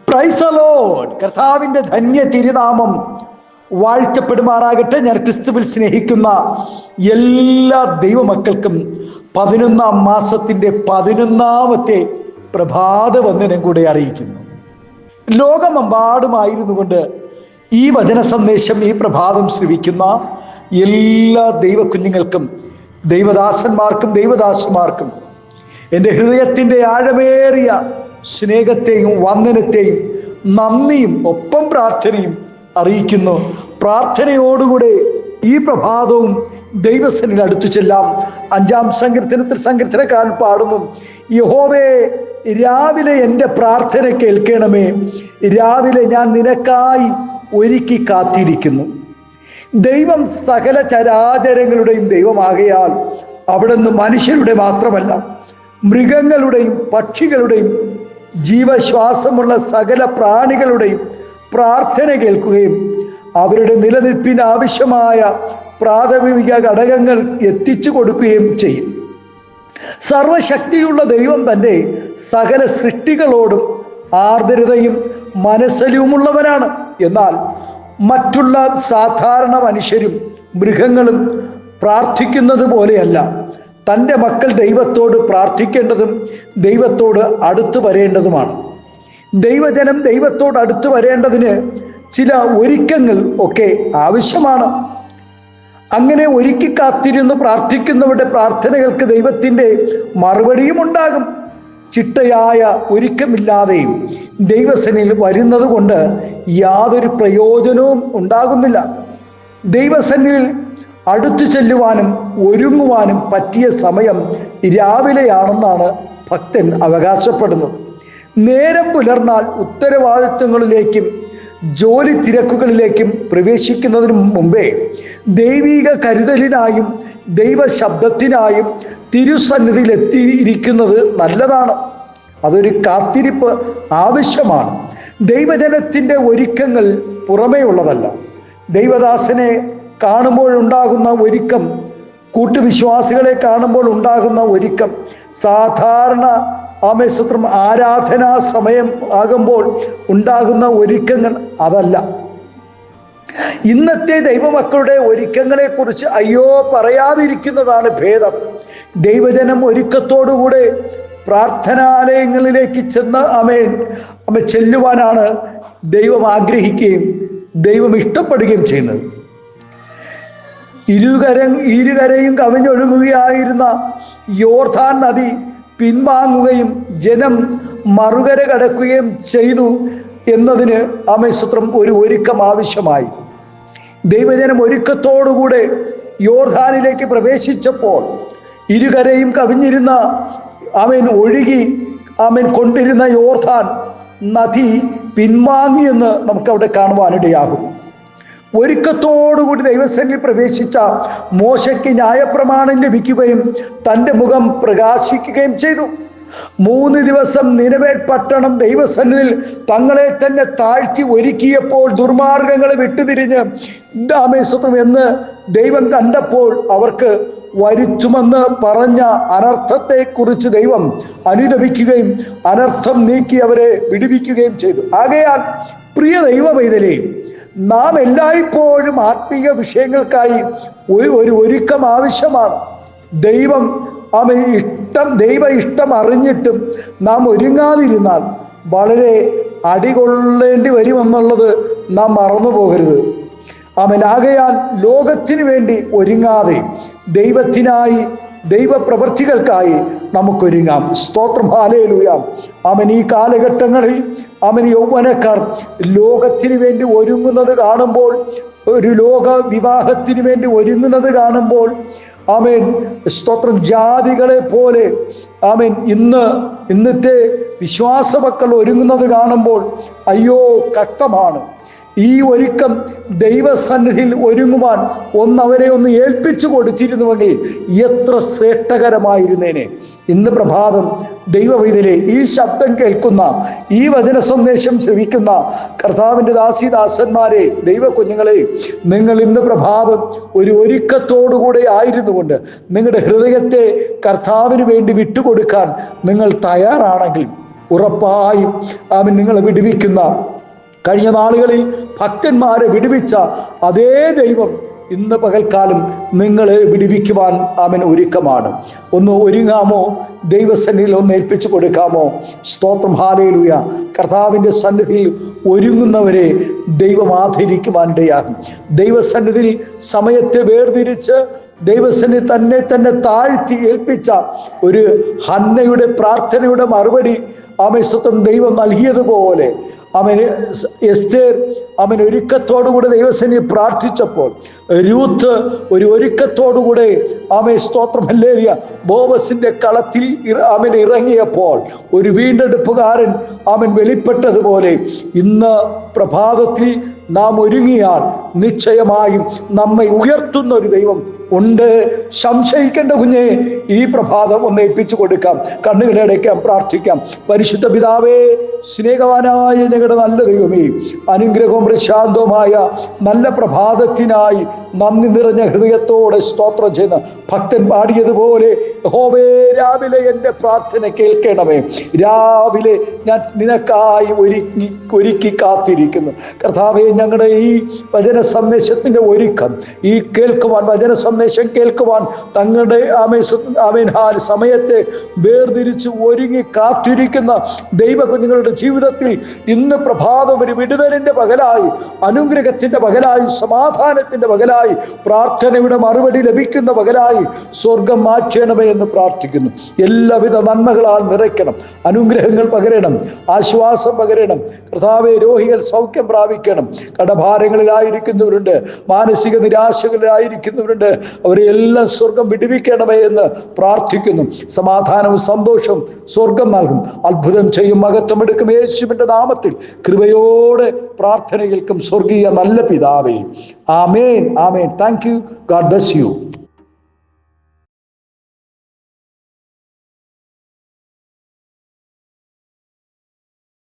Praise the Lord. കർത്താവിൻ്റെ ധന്യ തിരുനാമം വാഴ്ത്തപ്പെടുമാറാകട്ടെ. ഞാൻ ക്രിസ്തുവിൽ സ്നേഹിക്കുന്ന എല്ലാ ദൈവമക്കൾക്കും 11-ാം മാസത്തിൻ്റെ 11-ാമത്തെ പ്രഭാത വന്ദനം കൂടെ അറിയിക്കുന്നു. ലോകമെമ്പാടുമായിരുന്നു കൊണ്ട് ഈ വചന സന്ദേശം ഈ പ്രഭാതം ശ്രവിക്കുന്ന എല്ലാ ദൈവകുഞ്ഞുങ്ങൾക്കും ദൈവദാസന്മാർക്കും ദൈവദാസന്മാർക്കും എൻ്റെ ഹൃദയത്തിൻ്റെ ആഴമേറിയ സ്നേഹത്തെയും വന്ദനത്തെയും നന്ദിയും ഒപ്പം പ്രാർത്ഥനയും അറിയിക്കുന്നു. പ്രാർത്ഥനയോടുകൂടെ ഈ പ്രഭാതവും ദൈവസന്നിധിയിൽ അടുത്തു ചെല്ലാം. 5-ാം സങ്കീർത്തനത്തിൽ സങ്കീർത്തനക്കാരൻ പാടുന്നു, യഹോവേ രാവിലെ എൻ്റെ പ്രാർത്ഥന കേൾക്കണമേ, രാവിലെ ഞാൻ നിനക്കായി ഒരുക്കി കാത്തിരിക്കുന്നു. ദൈവം സകല ചരാചരങ്ങളുടെയും ദൈവമാകയാൽ അവിടുന്ന് മനുഷ്യരുടെ മാത്രമല്ല മൃഗങ്ങളുടെയും പക്ഷികളുടെയും ജീവശ്വാസമുള്ള സകല പ്രാണികളുടെയും പ്രാർത്ഥന കേൾക്കുകയും അവരുടെ നിലനിൽപ്പിന് ആവശ്യമായ പ്രാഥമിക ഘടകങ്ങൾ എത്തിച്ചു കൊടുക്കുകയും ചെയ്യും. സർവശക്തിയുള്ള ദൈവം തന്നെ സകല സൃഷ്ടികളോടും ആർദ്രതയും മനസ്സലിവുമുള്ളവനാണ്. എന്നാൽ മറ്റുള്ള സാധാരണ മനുഷ്യരും മൃഗങ്ങളും പ്രാർത്ഥിക്കുന്നത് പോലെയല്ല. തൻ്റെ മക്കൾ ദൈവത്തോട് പ്രാർത്ഥിക്കേണ്ടതും ദൈവത്തോട് അടുത്തു വരേണ്ടതുമാണ്. ദൈവജനം ദൈവത്തോട് അടുത്തു വരേണ്ടതിന് ചില ഒരുക്കങ്ങൾ ഒക്കെ ആവശ്യമാണ്. അങ്ങനെ ഒരുക്കി കാത്തിരുന്ന് പ്രാർത്ഥിക്കുന്നവരുടെ പ്രാർത്ഥനകൾക്ക് ദൈവത്തിൻ്റെ മറുപടിയും ഉണ്ടാകും. ചിട്ടയായ ഒരുക്കമില്ലാതെയും ദൈവസന്നിധിയിൽ വരുന്നത് കൊണ്ട് യാതൊരു പ്രയോജനവും ഉണ്ടാകുന്നില്ല. ദൈവസന്നിധിയിൽ അടുത്തു ചെല്ലുവാനും ഒരുങ്ങുവാനും പറ്റിയ സമയം രാവിലെയാണെന്നാണ് ഭക്തൻ അവകാശപ്പെടുന്നത്. നേരം പുലർന്നാൽ ഉത്തരവാദിത്വങ്ങളിലേക്കും ജോലി തിരക്കുകളിലേക്കും പ്രവേശിക്കുന്നതിന് മുമ്പേ ദൈവിക കരുതലിനായും ദൈവശബ്ദത്തിനായും തിരുസന്നിധിയിൽ എത്തിയിരിക്കുന്നത് നല്ലതാണ്. അതൊരു കാത്തിരിപ്പ് ആവശ്യമാണ്. ദൈവജനത്തിൻ്റെ ഒരുക്കങ്ങൾ പുറമേ ഉള്ളതല്ല. ദൈവദാസനെ കാണുമ്പോഴുണ്ടാകുന്ന ഒരുക്കം, കൂട്ടുവിശ്വാസികളെ കാണുമ്പോൾ ഉണ്ടാകുന്ന ഒരുക്കം, സാധാരണ ആമേസ്വത്രം ആരാധനാ സമയം ആകുമ്പോൾ ഉണ്ടാകുന്ന ഒരുക്കങ്ങൾ അതല്ല. ഇന്നത്തെ ദൈവമക്കളുടെ ഒരുക്കങ്ങളെക്കുറിച്ച് അയ്യോ പറയാതിരിക്കുന്നതാണ് ഭേദം. ദൈവജനം ഒരുക്കത്തോടുകൂടെ പ്രാർത്ഥനാലയങ്ങളിലേക്ക് ചെന്ന് ചെല്ലുവാനാണ് ദൈവം ആഗ്രഹിക്കുകയും ദൈവം ഇഷ്ടപ്പെടുകയും ചെയ്യുന്നത്. ഇരുകരയും കവിഞ്ഞൊഴുകുകയായിരുന്ന യോർദാൻ നദി പിൻവാങ്ങുകയും ജനം മറുകര കടക്കുകയും ചെയ്തു എന്നതിന് ആമേസ്വത്രം ഒരു ഒരുക്കം ആവശ്യമായി. ദൈവജനം ഒരുക്കത്തോടുകൂടെ യോർദാനിലേക്ക് പ്രവേശിച്ചപ്പോൾ ഇരുകരയും കവിഞ്ഞിരുന്ന ഒഴുകി കൊണ്ടിരുന്ന യോർദാൻ നദി പിൻവാങ്ങിയെന്ന് നമുക്കവിടെ കാണുവാനിടയാകും. ഒരുക്കത്തോടുകൂടി ദൈവസന്നിധിയിൽ പ്രവേശിച്ച മോശയ്ക്ക് ന്യായപ്രമാണം ലഭിക്കുകയും തൻ്റെ മുഖം പ്രകാശിക്കുകയും ചെയ്തു. 3 ദിവസം നിനവേ പട്ടണം ദൈവസന്നിധിയിൽ തങ്ങളെ തന്നെ താഴ്ത്തി ഒരുക്കിയപ്പോൾ ദുർമാർഗങ്ങളെ വിട്ടുതിരിഞ്ഞ് ആമേസ്വത്രം എന്ന് ദൈവം കണ്ടപ്പോൾ അവർക്ക് വരുത്തുമെന്ന് പറഞ്ഞ അനർത്ഥത്തെക്കുറിച്ച് ദൈവം അനുതപിക്കുകയും അനർത്ഥം നീക്കി അവരെ വിടുവിക്കുകയും ചെയ്തു. ആകയാൽ പ്രിയ ദൈവ പൈതലേ, നാം എല്ലായ്പ്പോഴും ആത്മീയ വിഷയങ്ങൾക്കായി ഒരു ഒരുക്കം ആവശ്യമാണ്. ദൈവ ഇഷ്ടം അറിഞ്ഞിട്ടും നാം ഒരുങ്ങാതിരുന്നാൽ വളരെ അടികൊള്ളേണ്ടി വരുമെന്നുള്ളത് നാം മറന്നു പോകരുത്. ആകയാൽ ലോകത്തിന് വേണ്ടി ഒരുങ്ങാതെ ദൈവത്തിനായി ദൈവപ്രവൃത്തികൾക്കായി നമുക്കൊരുങ്ങാം. സ്തോത്രം, ഹല്ലേലൂയ. ഈ കാലഘട്ടങ്ങളിൽ യൗവനക്കാർ ലോകത്തിന് വേണ്ടി ഒരുങ്ങുന്നത് കാണുമ്പോൾ, ഒരു ലോക വിവാഹത്തിന് വേണ്ടി ഒരുങ്ങുന്നത് കാണുമ്പോൾ സ്തോത്രം, ജാതികളെ പോലെ ഇന്നത്തെ വിശ്വാസ മക്കൾ ഒരുങ്ങുന്നത് കാണുമ്പോൾ അയ്യോ കഷ്ടമാണ്. ഈ ഒരുക്കം ദൈവസന്നിധിയിൽ ഒരുങ്ങുവാൻ അവരെ ഏൽപ്പിച്ചു കൊടുത്തിരുന്നുവെങ്കിൽ എത്ര ശ്രേഷ്ഠകരമായിരുന്നേനെ. ഇന്ന് പ്രഭാതം ദൈവവൈതലേ, ഈ ശബ്ദം കേൾക്കുന്ന, ഈ വചന സന്ദേശം ശ്രവിക്കുന്ന കർത്താവിൻ്റെ ദാസിദാസന്മാരെ, ദൈവകുഞ്ഞുങ്ങളെ, നിങ്ങൾ ഇന്ന് പ്രഭാതം ഒരു ഒരുക്കത്തോടുകൂടെ ആയിരുന്നുകൊണ്ട് നിങ്ങളുടെ ഹൃദയത്തെ കർത്താവിന് വേണ്ടി വിട്ടുകൊടുക്കാൻ നിങ്ങൾ തയ്യാറാണെങ്കിൽ ഉറപ്പായും ആമേൻ നിങ്ങളെ വിടുവിക്കുന്ന, കഴിഞ്ഞ നാളുകളിൽ ഭക്തന്മാരെ വിടുവിച്ച അതേ ദൈവം ഇന്ന് പകൽക്കാലം നിങ്ങളെ വിടുവിക്കുവാൻ ആമേൻ ഒരുക്കമാണ്. ഒന്ന് ഒരുങ്ങാമോ? ദൈവസന്നിധിയിൽ ഒന്ന് ഏൽപ്പിച്ചു കൊടുക്കാമോ? സ്തോത്രം, ഹല്ലേലൂയ. കർത്താവിൻ്റെ സന്നിധിയിൽ ഒരുങ്ങുന്നവരെ ദൈവം ആദരിക്കുവാനിടയാകും. ദൈവസന്നിധിയിൽ സമയത്തെ വേർതിരിച്ച് ദൈവസന്നിധി തന്നെ താഴ്ത്തി ഏൽപ്പിച്ച ഒരു ഹന്നയുടെ പ്രാർത്ഥനയുടെ മറുപടി ആമേൻ സ്തോത്രം ദൈവം നൽകിയതുപോലെ അവന് എസ്തേർ അവൻ ഒരുക്കത്തോടുകൂടെ ദൈവസന്നിധി പ്രാർത്ഥിച്ചപ്പോൾ, രൂത്ത് ഒരു ഒരുക്കത്തോടുകൂടെ ആമേൻ സ്തോത്രം ഹല്ലേലൂയ ബോവസിന്റെ കളത്തിൽ അവൻ ഇറങ്ങിയപ്പോൾ ഒരു വീണ്ടെടുപ്പുകാരൻ അവൻ വെളിപ്പെട്ടതുപോലെ ഇന്ന് പ്രഭാതത്തിൽ നാം ഒരുങ്ങിയാൽ നിശ്ചയമായും നമ്മെ ഉയർത്തുന്ന ഒരു ദൈവം ഉണ്ട്. സംശയിക്കേണ്ട കുഞ്ഞെ, ഈ പ്രഭാതം ഒന്ന് ഏൽപ്പിച്ചു കൊടുക്കാം. കണ്ണുകളടയ്ക്കാം, പ്രാർത്ഥിക്കാം. പരിശുദ്ധ പിതാവേ, സ്നേഹവാനായ ഞങ്ങളുടെ നല്ല ദൈവമേ, അനുഗ്രഹവും പ്രശാന്തവുമായ നല്ല പ്രഭാതത്തിനായി നന്ദി നിറഞ്ഞ ഹൃദയത്തോടെ സ്തോത്രം ചെയ്യുന്ന ഭക്തൻ പാടിയതുപോലെ, യഹോവേ രാവിലെ എൻ്റെ പ്രാർത്ഥന കേൾക്കണമേ. രാവിലെ ഞാൻ നിനക്കായി ഒരുക്കി കാത്തിരിക്കുന്നു. കർത്താവേ, ഞങ്ങളുടെ ഈ വചന സന്ദേശത്തിൻ്റെ ഒരുക്കം, ഈ കേൾക്കുവാൻ വചന സന്ദേശം കേൾക്കുവാൻ തങ്ങളുടെ സമയത്തെ വേർതിരിച്ച് ഒരുങ്ങി കാത്തിരിക്കുന്ന ദൈവ കുഞ്ഞുങ്ങളുടെ ജീവിതത്തിൽ ഇന്ന് പ്രഭാതം ഒരു വിടുതലിൻ്റെ പകലായി, അനുഗ്രഹത്തിൻ്റെ പകലായി, സമാധാനത്തിൻ്റെ പകലായി, പ്രാർത്ഥനയുടെ മറുപടി ലഭിക്കുന്ന പകലായി സ്വർഗം മാറ്റണമേ എന്ന് പ്രാർത്ഥിക്കുന്നു. എല്ലാവിധ നന്മകളാൽ നിറയ്ക്കണം, അനുഗ്രഹങ്ങൾ പകരണം, ആശ്വാസം പകരണം. കർത്താവേ, രോഗികൾ സൗഖ്യം പ്രാപിക്കണം. കടഭാരങ്ങളിലായിരിക്കുന്നവരുണ്ട്, മാനസിക നിരാശകളിലായിരിക്കുന്നവരുണ്ട്, അവരെ എല്ലാം സ്വർഗം വിടുവിക്കണമേ എന്ന് പ്രാർത്ഥിക്കുന്നു. സമാധാനവും സന്തോഷവും സ്വർഗം നൽകും, അത്ഭുതം ചെയ്യും, മഹത്വം എടുക്കും. യേശുവിൻ്റെ നാമത്തിൽ കൃപയോടെ പ്രാർത്ഥന കേൾക്കും സ്വർഗീയ നല്ല പിതാവേ. Amen, amen. Thank you. God bless U.